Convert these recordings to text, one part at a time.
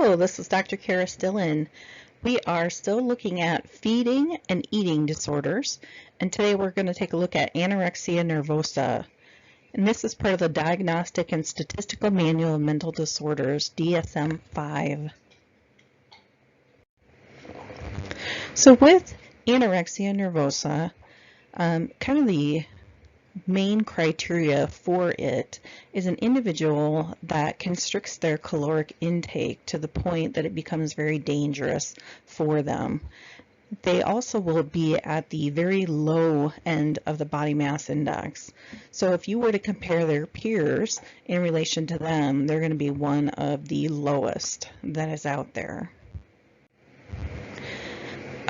Hello, this is Dr. Kara Stillen. We are still looking at feeding and eating disorders, and today we're going to take a look at anorexia nervosa. And this is part of the Diagnostic and Statistical Manual of Mental Disorders, DSM-5. So with anorexia nervosa, kind of the main criteria for it is an individual that constricts their caloric intake to the point that it becomes very dangerous for them. They also will be at the very low end of the body mass index. So if you were to compare their peers in relation to them, they're going to be one of the lowest that is out there.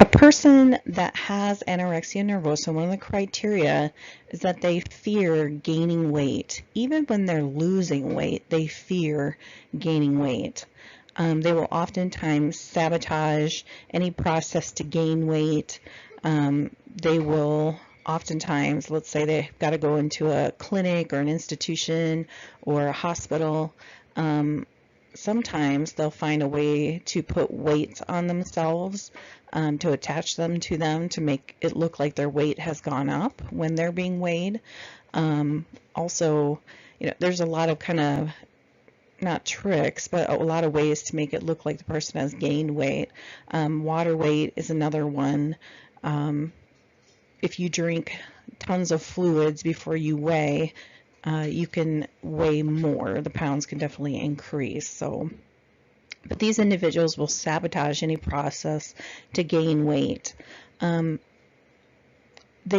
A person that has anorexia nervosa, one of the criteria is that they fear gaining weight. Even when they're losing weight, they fear gaining weight. They will oftentimes sabotage any process to gain weight. They will oftentimes, let's say they've got to go into a clinic or an institution or a hospital. Sometimes they'll find a way to put weights on themselves, to attach them to make it look like their weight has gone up when they're being weighed. Also, there's a lot of kind of, not tricks, but a lot of ways to make it look like the person has gained weight. Water weight is another one. If you drink tons of fluids before you weigh, you can weigh more. The pounds can definitely increase. But these individuals will sabotage any process to gain weight. They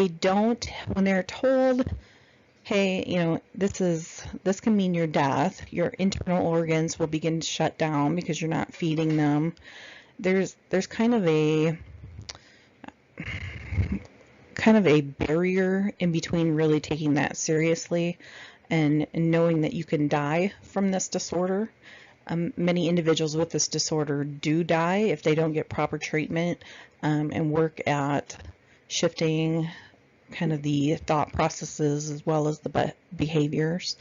don't, when they're told, hey, this can mean your death, your internal organs will begin to shut down because you're not feeding them. There's kind of a barrier in between really taking that seriously and knowing that you can die from this disorder. Many individuals with this disorder do die if they don't get proper treatment and work at shifting kind of the thought processes as well as the behaviors.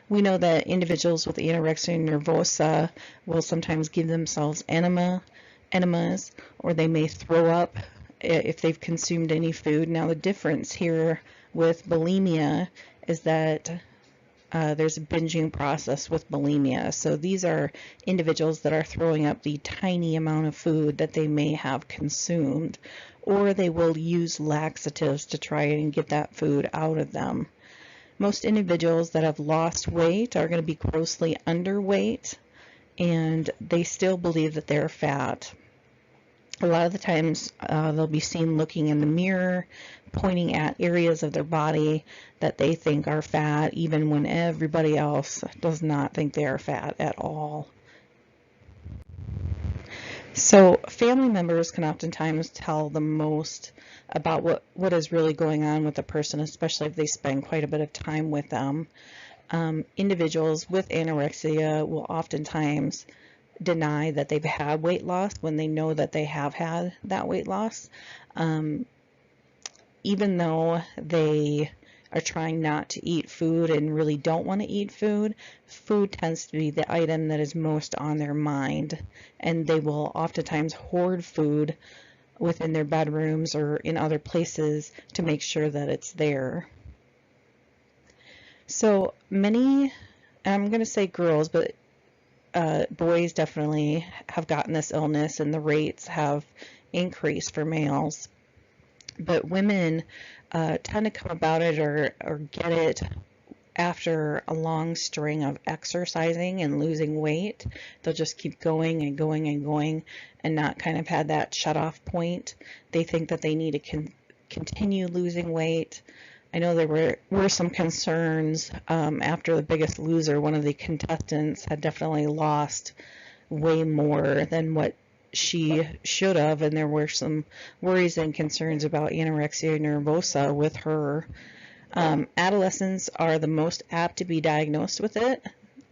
We know that individuals with anorexia nervosa will sometimes give themselves enemas, or they may throw up if they've consumed any food. Now the difference here with bulimia is that there's a binging process with bulimia. So these are individuals that are throwing up the tiny amount of food that they may have consumed, or they will use laxatives to try and get that food out of them. Most individuals that have lost weight are going to be grossly underweight, and they still believe that they're fat. A lot of the times they'll be seen looking in the mirror, pointing at areas of their body that they think are fat, even when everybody else does not think they are fat at all. So family members can oftentimes tell the most about what is really going on with a person, especially if they spend quite a bit of time with them. Individuals with anorexia will oftentimes deny that they've had weight loss when they know that they have had that weight loss. Even though they are trying not to eat food and really don't want to eat food, food tends to be the item that is most on their mind, and they will oftentimes hoard food within their bedrooms or in other places to make sure that it's there. So many, I'm going to say girls, but boys definitely have gotten this illness, and the rates have increased for males. But women tend to come about it or get it after a long string of exercising and losing weight. They'll just keep going and going and going and not kind of had that shut off point. They think that they need to continue losing weight. I know there were some concerns after The Biggest Loser. One of the contestants had definitely lost way more than what she should have, and there were some worries and concerns about anorexia nervosa with her. Adolescents are the most apt to be diagnosed with it.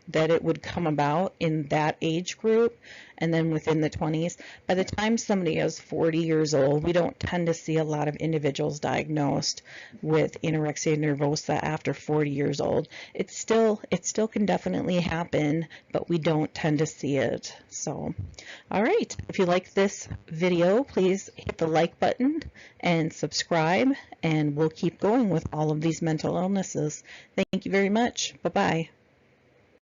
that it would come about in that age group, and then within the 20s. By the time somebody is 40 years old, we don't tend to see a lot of individuals diagnosed with anorexia nervosa after 40 years old. It still can definitely happen, but we don't tend to see it. So, all right, if you like this video, please hit the like button and subscribe, and we'll keep going with all of these mental illnesses. Thank you very much. Bye-bye.